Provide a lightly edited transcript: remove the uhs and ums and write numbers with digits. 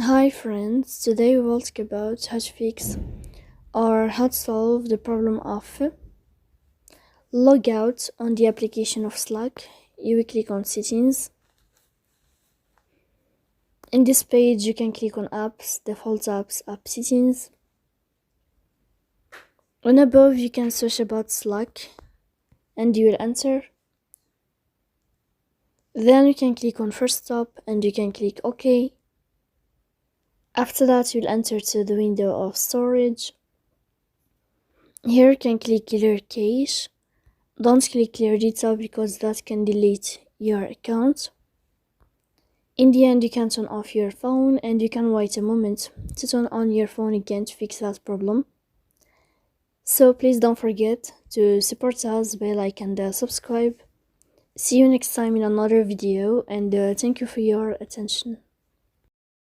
Hi friends, today we will talk about how to fix or how to solve the problem of log out on the application of Slack. You will click on settings. In this page you can click on apps, default apps, app settings. On above you can search about Slack and you will enter. Then you can click on first stop and you can click OK. After that you'll enter to the window of storage. Here you can click clear cache. Don't click clear data because that can delete your account. In the end you can turn off your phone and you can wait a moment to turn on your phone again to fix that problem. So please don't forget to support us by like and subscribe. See you next time in another video and thank you for your attention.